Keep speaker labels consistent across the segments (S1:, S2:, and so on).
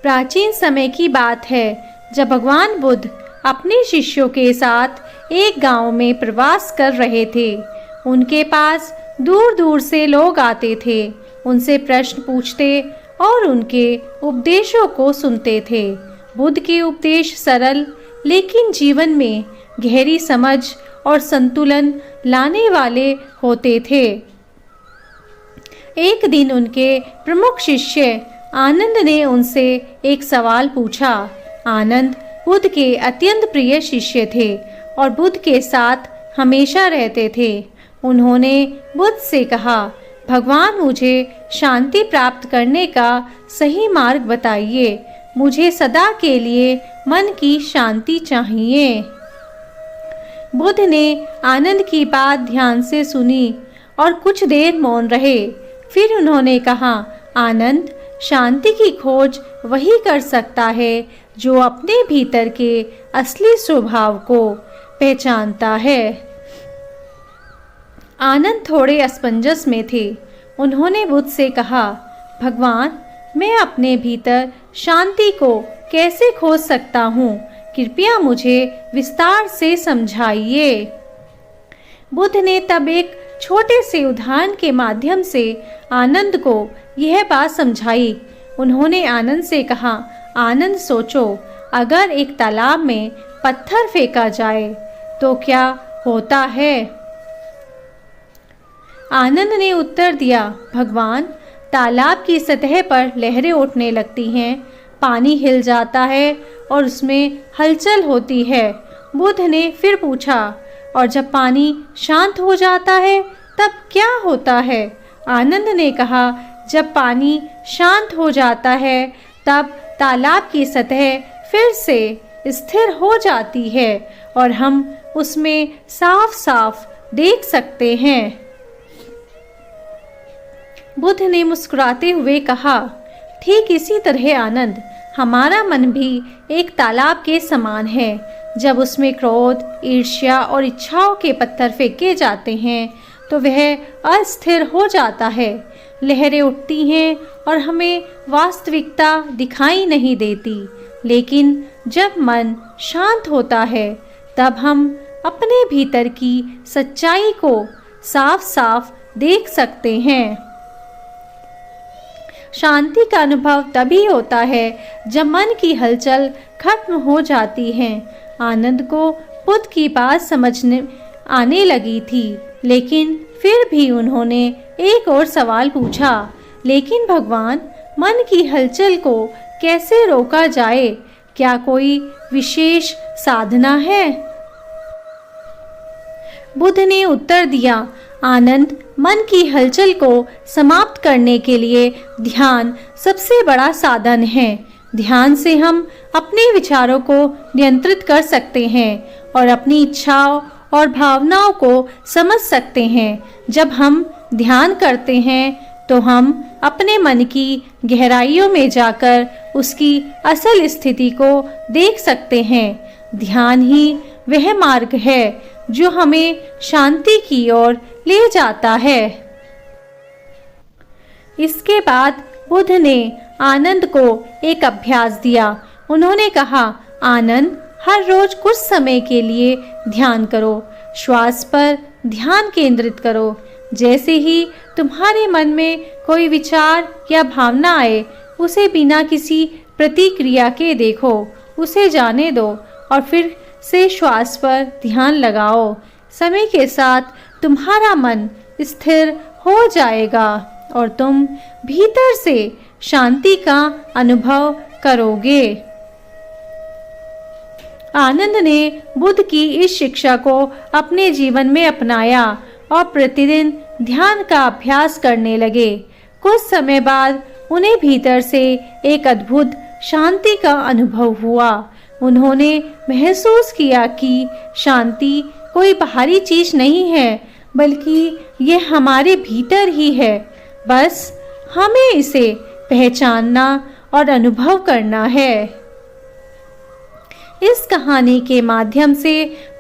S1: प्राचीन समय की बात है जब भगवान बुद्ध अपने शिष्यों के साथ एक गांव में प्रवास कर रहे थे। उनके पास दूर दूर से लोग आते थे, उनसे प्रश्न पूछते और उनके उपदेशों को सुनते थे। बुद्ध के उपदेश सरल लेकिन जीवन में गहरी समझ और संतुलन लाने वाले होते थे। एक दिन उनके प्रमुख शिष्य आनंद ने उनसे एक सवाल पूछा। आनंद बुद्ध के अत्यंत प्रिय शिष्य थे और बुद्ध के साथ हमेशा रहते थे। उन्होंने बुद्ध से कहा, भगवान मुझे शांति प्राप्त करने का सही मार्ग बताइए। मुझे सदा के लिए मन की शांति चाहिए। बुद्ध ने आनंद की बात ध्यान से सुनी और कुछ देर मौन रहे। फिर उन्होंने कहा, आनंद, शांति की खोज वही कर सकता है जो अपने भीतर के असली स्वभाव को पहचानता है। आनंद थोड़े असमंजस में थे। उन्होंने बुद्ध से कहा, भगवान, मैं अपने भीतर शांति को कैसे खोज सकता हूँ? कृपया मुझे विस्तार से समझाइए। बुद्ध ने तब एक छोटे से उदाहरण के माध्यम से आनंद को यह बात समझाई। उन्होंने आनंद से कहा, आनंद, सोचो, अगर एक तालाब में पत्थर फेंका जाए तो क्या होता है? आनंद ने उत्तर दिया, भगवान, तालाब की सतह पर लहरें उठने लगती हैं, पानी हिल जाता है और उसमें हलचल होती है। बुद्ध ने फिर पूछा, और जब पानी शांत हो जाता है तब क्या होता है? आनंद ने कहा, जब पानी शांत हो जाता है तब तालाब की सतह फिर से स्थिर हो जाती है और हम उसमें साफ साफ देख सकते हैं। बुद्ध ने मुस्कुराते हुए कहा, ठीक इसी तरह आनंद, हमारा मन भी एक तालाब के समान है। जब उसमें क्रोध, ईर्ष्या और इच्छाओं के पत्थर फेंके जाते हैं तो वह अस्थिर हो जाता है। लहरें उठती हैं और हमें वास्तविकता दिखाई नहीं देती। लेकिन जब मन शांत होता है तब हम अपने भीतर की सच्चाई को साफ साफ देख सकते हैं। शांति का अनुभव तभी होता है जब मन की हलचल खत्म हो जाती है। आनंद को बुद्ध की बात समझने आने लगी थी, लेकिन फिर भी उन्होंने एक और सवाल पूछा, लेकिन भगवान, मन की हलचल को कैसे रोका जाए? क्या कोई विशेष साधना है? बुद्ध ने उत्तर दिया, आनंद, मन की हलचल को समाप्त करने के लिए ध्यान सबसे बड़ा साधन है। ध्यान से हम अपने विचारों को नियंत्रित कर सकते हैं और अपनी इच्छाओं और भावनाओं को समझ सकते हैं। जब हम ध्यान करते हैं तो हम अपने मन की गहराइयों में जाकर उसकी असल स्थिति को देख सकते हैं। ध्यान ही वह मार्ग है जो हमें शांति की ओर ले जाता है। इसके बाद बुद्ध ने आनंद को एक अभ्यास दिया। उन्होंने कहा, आनंद, हर रोज कुछ समय के लिए ध्यान करो। श्वास पर ध्यान केंद्रित करो। जैसे ही तुम्हारे मन में कोई विचार या भावना आए, उसे बिना किसी प्रतिक्रिया के देखो, उसे जाने दो और फिर से श्वास पर ध्यान लगाओ। समय के साथ तुम्हारा मन स्थिर हो जाएगा और तुम भीतर से शांति का अनुभव करोगे। आनंद ने बुद्ध की इस शिक्षा को अपने जीवन में अपनाया और प्रतिदिन ध्यान का अभ्यास करने लगे। कुछ समय बाद उन्हें भीतर से एक अद्भुत शांति का अनुभव हुआ। उन्होंने महसूस किया कि शांति कोई बाहरी चीज नहीं है, बल्कि यह हमारे भीतर ही है। बस हमें इसे पहचानना और अनुभव करना है। इस कहानी के माध्यम से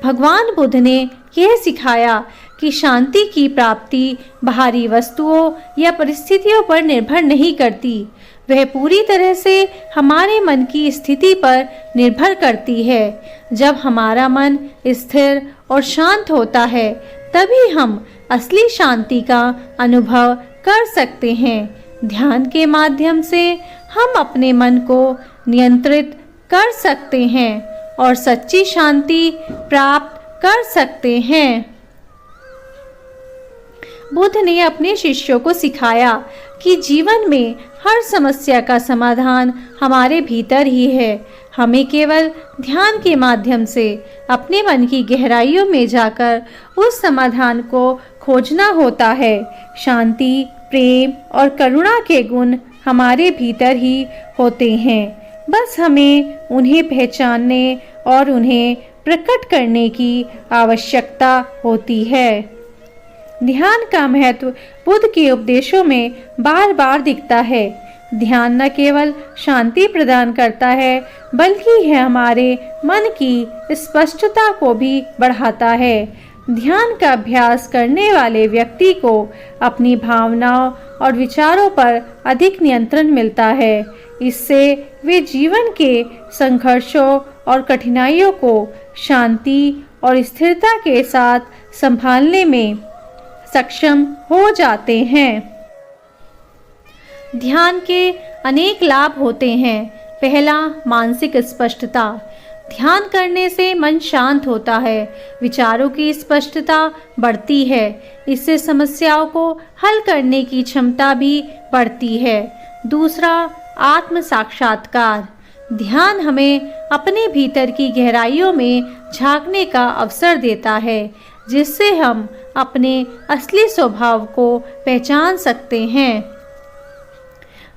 S1: भगवान बुद्ध ने यह सिखाया कि शांति की प्राप्ति बाहरी वस्तुओं या परिस्थितियों पर निर्भर नहीं करती, वह पूरी तरह से हमारे मन की स्थिति पर निर्भर करती है। जब हमारा मन स्थिर और शांत होता है तभी हम असली शांति का अनुभव कर सकते हैं। ध्यान के माध्यम से हम अपने मन को नियंत्रित कर सकते हैं और सच्ची शांति प्राप्त कर सकते हैं। बुद्ध ने अपने शिष्यों को सिखाया कि जीवन में हर समस्या का समाधान हमारे भीतर ही है। हमें केवल ध्यान के माध्यम से अपने मन की गहराइयों में जाकर उस समाधान को खोजना होता है। शांति, प्रेम और करुणा के गुण हमारे भीतर ही होते हैं, बस हमें उन्हें पहचानने और उन्हें प्रकट करने की आवश्यकता होती है। ध्यान का महत्व बुद्ध के उपदेशों में बार बार दिखता है। ध्यान न केवल शांति प्रदान करता है बल्कि यह हमारे मन की स्पष्टता को भी बढ़ाता है। ध्यान का अभ्यास करने वाले व्यक्ति को अपनी भावनाओं और विचारों पर अधिक नियंत्रण मिलता है। इससे वे जीवन के संघर्षों और कठिनाइयों को शांति और स्थिरता के साथ संभालने में सक्षम हो जाते हैं। ध्यान के अनेक लाभ होते हैं। पहला, मानसिक स्पष्टता। ध्यान करने से मन शांत होता है, विचारों की स्पष्टता बढ़ती है। इससे समस्याओं को हल करने की क्षमता भी बढ़ती है। दूसरा, आत्म साक्षात्कार। ध्यान हमें अपने भीतर की गहराइयों में झांकने का अवसर देता है, जिससे हम अपने असली स्वभाव को पहचान सकते हैं।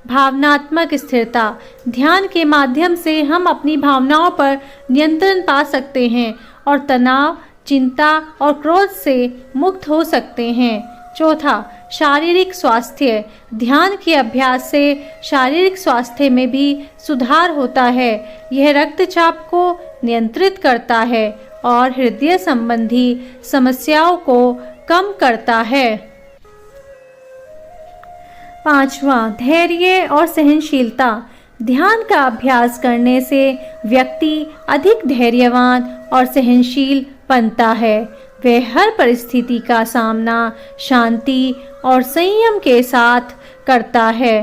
S1: भावनात्मक स्थिरता। ध्यान के माध्यम से हम अपनी भावनाओं पर नियंत्रण पा सकते हैं और तनाव, चिंता और क्रोध से मुक्त हो सकते हैं। चौथा, शारीरिक स्वास्थ्य। ध्यान के अभ्यास से शारीरिक स्वास्थ्य में भी सुधार होता है। यह रक्तचाप को नियंत्रित करता है और हृदय संबंधी समस्याओं को कम करता है। पांचवा, धैर्य और सहनशीलता। ध्यान का अभ्यास करने से व्यक्ति अधिक धैर्यवान और सहनशील बनता है। वह हर परिस्थिति का सामना शांति और संयम के साथ करता है।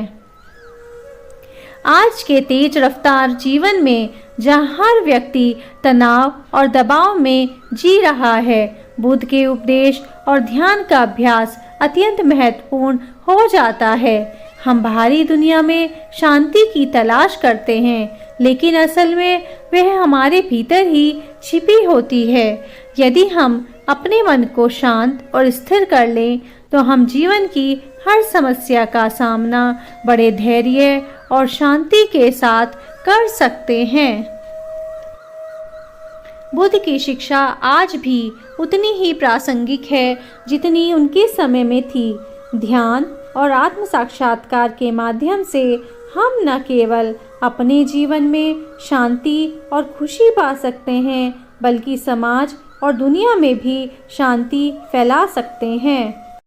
S1: आज के तेज रफ्तार जीवन में जहाँ हर व्यक्ति तनाव और दबाव में जी रहा है, बुद्ध के उपदेश और ध्यान का अभ्यास अत्यंत महत्वपूर्ण हो जाता है। हम बाहरी दुनिया में शांति की तलाश करते हैं, लेकिन असल में वह हमारे भीतर ही छिपी होती है। यदि हम अपने मन को शांत और स्थिर कर लें, तो हम जीवन की हर समस्या का सामना बड़े धैर्य और शांति के साथ कर सकते हैं। बुद्ध की शिक्षा आज भी उतनी ही प्रासंगिक है जितनी उनके समय में थी। ध्यान और आत्म साक्षात्कार के माध्यम से हम न केवल अपने जीवन में शांति और खुशी पा सकते हैं, बल्कि समाज और दुनिया में भी शांति फैला सकते हैं।